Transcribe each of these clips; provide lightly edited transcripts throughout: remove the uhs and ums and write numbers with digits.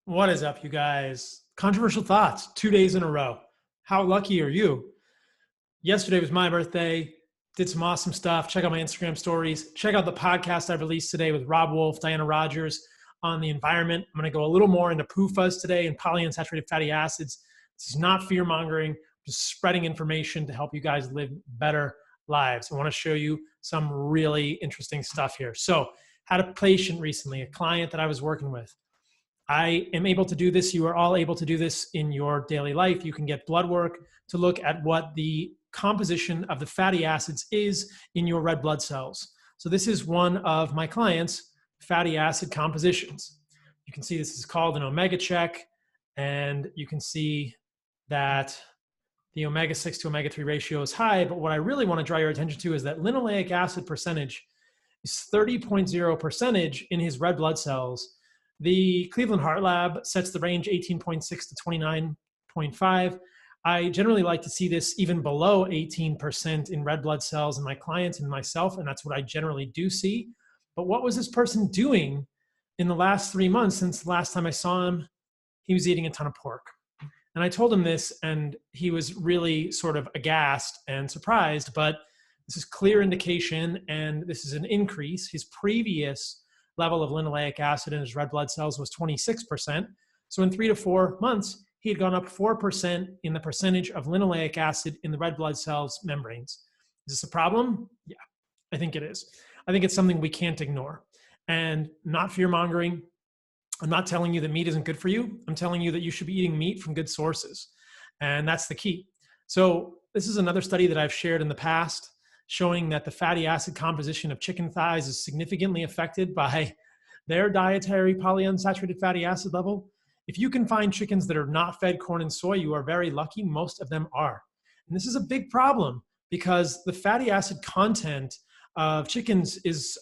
What is up, you guys? Controversial thoughts, 2 days in a row. How lucky are you? Yesterday was my birthday. Did some awesome stuff. Check out my Instagram stories. Check out the podcast I released today with Rob Wolf, Diana Rogers on the environment. I'm going to go a little more into PUFAs today and polyunsaturated fatty acids. This is not fear mongering, just spreading information to help you guys live better lives. I want to show you some really interesting stuff here. So, had a patient recently, a client that I was working with. I am able to do this. You are all able to do this in your daily life. You can get blood work to look at what the composition of the fatty acids is in your red blood cells. So this is one of my clients' fatty acid compositions. You can see this is called an omega check, and you can see that the omega-6 to omega-3 ratio is high, but what I really want to draw your attention to is that linoleic acid percentage is 30.0% in his red blood cells. The Cleveland Heart Lab sets the range 18.6 to 29.5. I generally like to see this even below 18% in red blood cells in my clients and myself, and that's what I generally do see. But what was this person doing in the last 3 months since the last time I saw him? He was eating a ton of pork. And I told him this, and he was really sort of aghast and surprised, but this is clear indication, and this is an increase. His previous level of linoleic acid in his red blood cells was 26%. So in 3 to 4 months, he had gone up 4% in the percentage of linoleic acid in the red blood cells membranes. Is this a problem? Yeah, I think it is. I think it's something we can't ignore. And not fear-mongering. I'm not telling you that meat isn't good for you. I'm telling you that you should be eating meat from good sources. And that's the key. So this is another study that I've shared in the past, showing that the fatty acid composition of chicken thighs is significantly affected by their dietary polyunsaturated fatty acid level. If you can find chickens that are not fed corn and soy, you are very lucky. Most of them are. And this is a big problem because the fatty acid content of chickens is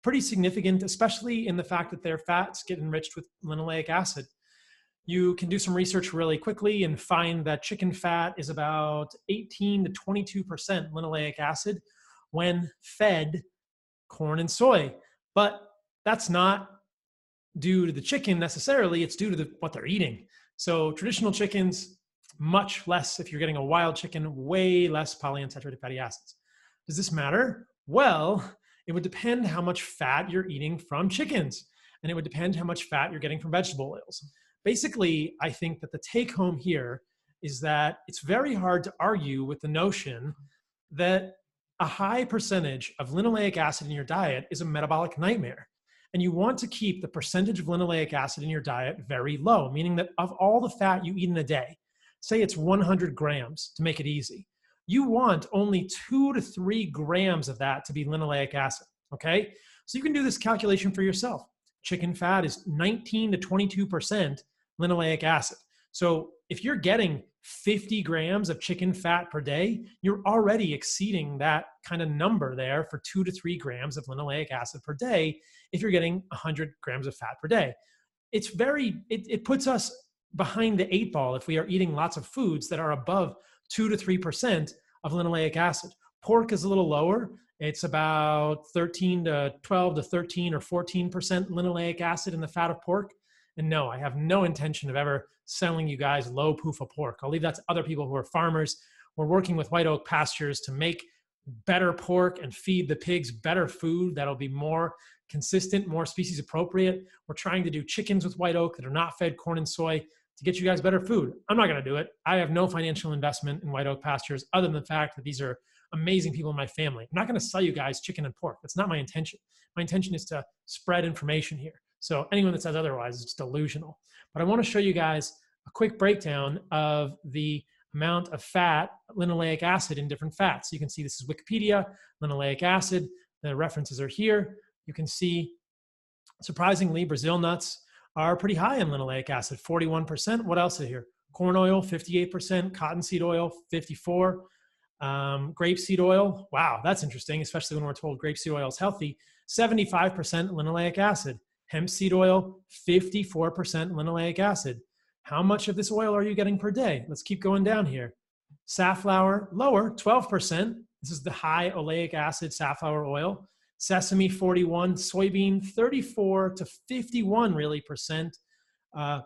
pretty significant, especially in the fact that their fats get enriched with linoleic acid. You can do some research really quickly and find that chicken fat is about 18 to 22% linoleic acid when fed corn and soy. But that's not due to the chicken necessarily, it's due to what they're eating. So traditional chickens, much less. If you're getting a wild chicken, way less polyunsaturated fatty acids. Does this matter? Well, it would depend how much fat you're eating from chickens, and it would depend how much fat you're getting from vegetable oils. Basically, I think that the take home here is that it's very hard to argue with the notion that a high percentage of linoleic acid in your diet is a metabolic nightmare. And you want to keep the percentage of linoleic acid in your diet very low, meaning that of all the fat you eat in a day, say it's 100 grams to make it easy, you want only 2 to 3 grams of that to be linoleic acid, okay? So you can do this calculation for yourself. Chicken fat is 19 to 22% linoleic acid. So if you're getting 50 grams of chicken fat per day, you're already exceeding that kind of number there for 2 to 3 grams of linoleic acid per day if you're getting 100 grams of fat per day. It puts us behind the 8 ball if we are eating lots of foods that are above 2 to 3% of linoleic acid. Pork is a little lower. It's about 13 to 12 to 13 or 14% linoleic acid in the fat of pork. And no, I have no intention of ever selling you guys low PUFA pork. I'll leave that to other people who are farmers. We're working with white oak pastures to make better pork and feed the pigs better food that'll be more consistent, more species appropriate. We're trying to do chickens with white oak that are not fed corn and soy to get you guys better food. I'm not going to do it. I have no financial investment in white oak pastures other than the fact that these are amazing people in my family. I'm not going to sell you guys chicken and pork. That's not my intention. My intention is to spread information here. So anyone that says otherwise is delusional. But I want to show you guys a quick breakdown of the amount of fat, linoleic acid in different fats. So you can see this is Wikipedia, linoleic acid. The references are here. You can see, surprisingly, Brazil nuts are pretty high in linoleic acid, 41%. What else is here? Corn oil, 58%. Cottonseed oil, 54%. Grapeseed oil, wow, that's interesting, especially when we're told grapeseed oil is healthy. 75% linoleic acid. Hemp seed oil, 54% linoleic acid. How much of this oil are you getting per day? Let's keep going down here. Safflower, lower, 12%. This is the high oleic acid safflower oil. Sesame, 41. Soybean, 34 to 51 really percent uh,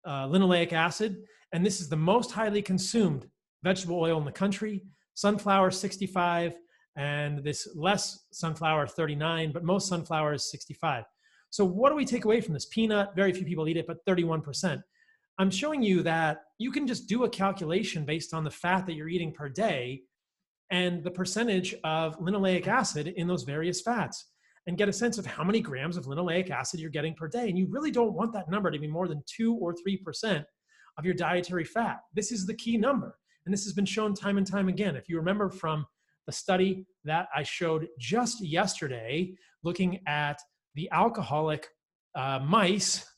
linoleic acid, and this is the most highly consumed vegetable oil in the country. Sunflower 65, and this less sunflower 39, but most sunflower is 65. So what do we take away from this? Peanut, very few people eat it, but 31%. I'm showing you that you can just do a calculation based on the fat that you're eating per day and the percentage of linoleic acid in those various fats, and get a sense of how many grams of linoleic acid you're getting per day. And you really don't want that number to be more than 2 or 3% of your dietary fat. This is the key number. And this has been shown time and time again. If you remember from the study that I showed just yesterday, looking at the alcoholic mice,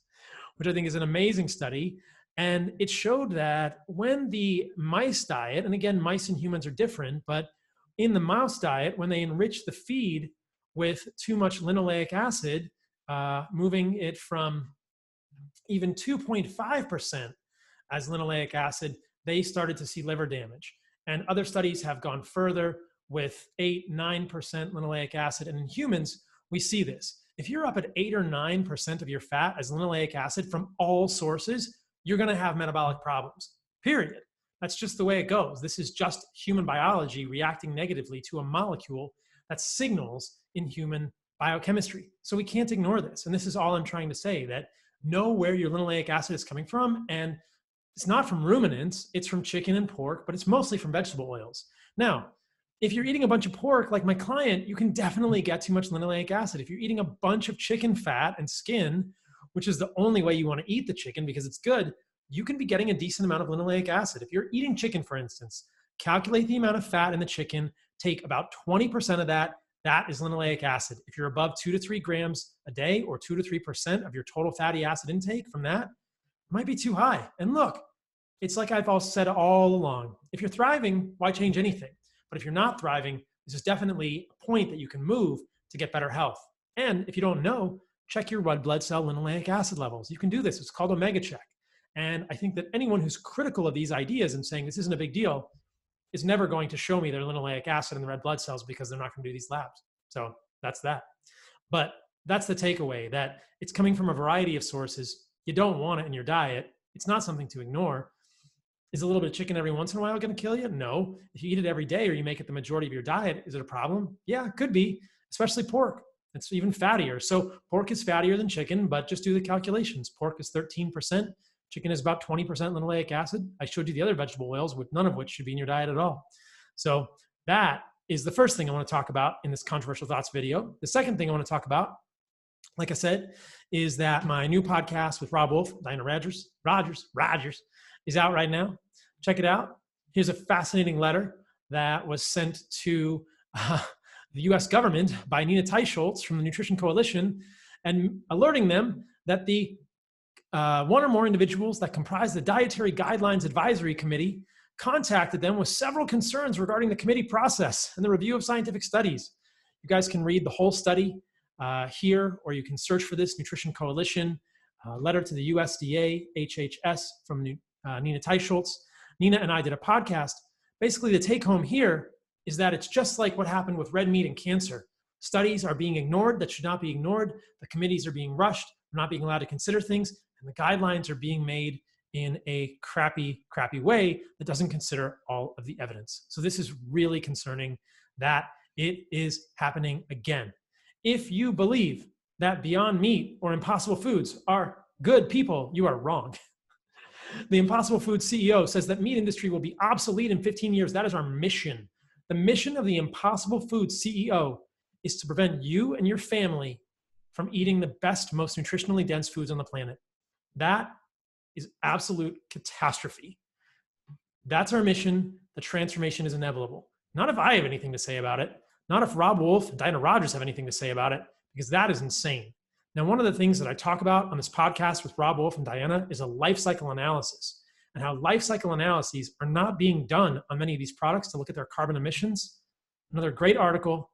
which I think is an amazing study. And it showed that when the mice diet, and again, mice and humans are different, but in the mouse diet, when they enrich the feed with too much linoleic acid, moving it from even 2.5% as linoleic acid, they started to see liver damage. And other studies have gone further with 8, 9% linoleic acid. And in humans, we see this. If you're up at 8 or 9% of your fat as linoleic acid from all sources, you're going to have metabolic problems, period. That's just the way it goes. This is just human biology reacting negatively to a molecule that signals in human biochemistry. So we can't ignore this. And this is all I'm trying to say, that know where your linoleic acid is coming from. And it's not from ruminants, it's from chicken and pork, but it's mostly from vegetable oils. Now, if you're eating a bunch of pork, like my client, you can definitely get too much linoleic acid. If you're eating a bunch of chicken fat and skin, which is the only way you want to eat the chicken because it's good, you can be getting a decent amount of linoleic acid. If you're eating chicken, for instance, calculate the amount of fat in the chicken, take about 20% of that. That is linoleic acid. If you're above 2 to 3 grams a day or 2 to 3% of your total fatty acid intake from that, it might be too high. And look, it's like I've all said all along. If you're thriving, why change anything? But if you're not thriving, this is definitely a point that you can move to get better health. And if you don't know, check your red blood cell linoleic acid levels. You can do this. It's called Omega Check. And I think that anyone who's critical of these ideas and saying this isn't a big deal is never going to show me their linoleic acid in the red blood cells because they're not going to do these labs. So that's that. But that's the takeaway, that it's coming from a variety of sources. You don't want it in your diet. It's not something to ignore. Is a little bit of chicken every once in a while going to kill you? No. If you eat it every day or you make it the majority of your diet, is it a problem? Yeah, it could be, especially pork. It's even fattier. So pork is fattier than chicken, but just do the calculations. Pork is 13%. Chicken is about 20% linoleic acid. I showed you the other vegetable oils, with none of which should be in your diet at all. So that is the first thing I want to talk about in this Controversial Thoughts video. The second thing I want to talk about, like I said, is that my new podcast with Rob Wolf, Diana Rogers, is out right now. Check it out. Here's a fascinating letter that was sent to the US government by Nina Teicholz from the Nutrition Coalition, and alerting them that the one or more individuals that comprise the Dietary Guidelines Advisory Committee contacted them with several concerns regarding the committee process and the review of scientific studies. You guys can read the whole study here, or you can search for this Nutrition Coalition letter to the USDA, HHS from Nina Teicholz. Nina and I did a podcast. Basically, the take home here is that it's just like what happened with red meat and cancer. Studies are being ignored that should not be ignored. The committees are being rushed. We're not being allowed to consider things. And the guidelines are being made in a crappy way that doesn't consider all of the evidence. So this is really concerning that it is happening again. If you believe that Beyond Meat or Impossible Foods are good people, you are wrong. The Impossible Foods CEO says that meat industry will be obsolete in 15 years. That is our mission. The mission of the Impossible Foods CEO is to prevent you and your family from eating the best, most nutritionally dense foods on the planet. That is absolute catastrophe. That's our mission. The transformation is inevitable. Not if I have anything to say about it, not if Rob Wolf and Diana Rogers have anything to say about it, because that is insane. Now, one of the things that I talk about on this podcast with Rob Wolf and Diana is a life cycle analysis, and how life cycle analyses are not being done on many of these products to look at their carbon emissions. Another great article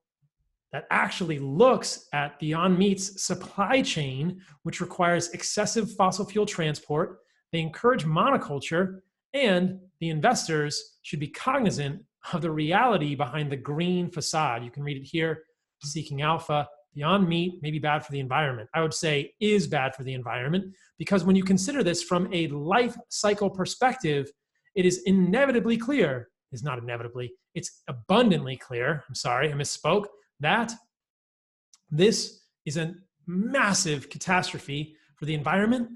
that actually looks at Beyond Meat's supply chain, which requires excessive fossil fuel transport. They encourage monoculture, and the investors should be cognizant of the reality behind the green facade. You can read it here, Seeking Alpha. Beyond Meat may be bad for the environment. I would say is bad for the environment, because when you consider this from a life cycle perspective, it is inevitably clear, is not inevitably, it's abundantly clear, I'm sorry, I misspoke, that this is a massive catastrophe for the environment,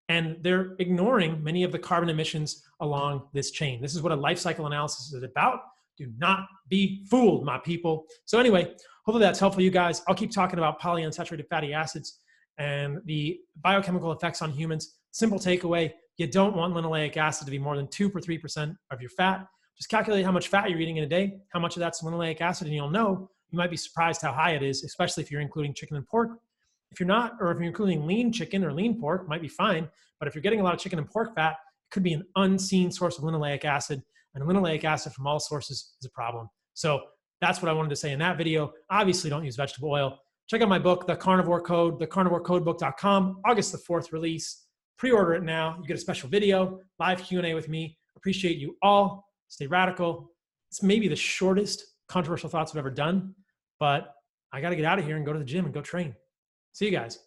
and they're ignoring many of the carbon emissions along this chain. This is what a life cycle analysis is about. Do not be fooled, my people. So anyway, hopefully that's helpful, you guys. I'll keep talking about polyunsaturated fatty acids and the biochemical effects on humans. Simple takeaway, you don't want linoleic acid to be more than 2 or 3% of your fat. Just calculate how much fat you're eating in a day, how much of that's linoleic acid, and you'll know. You might be surprised how high it is, especially if you're including chicken and pork. If you're not, or if you're including lean chicken or lean pork, might be fine. But if you're getting a lot of chicken and pork fat, it could be an unseen source of linoleic acid, and linoleic acid from all sources is a problem. So that's what I wanted to say in that video. Obviously, don't use vegetable oil. Check out my book, The Carnivore Code, thecarnivorecodebook.com, August the 4th release. Pre-order it now. You get a special video, live Q&A with me. Appreciate you all. Stay radical. It's maybe the shortest controversial thoughts I've ever done, but I got to get out of here and go to the gym and go train. See you guys.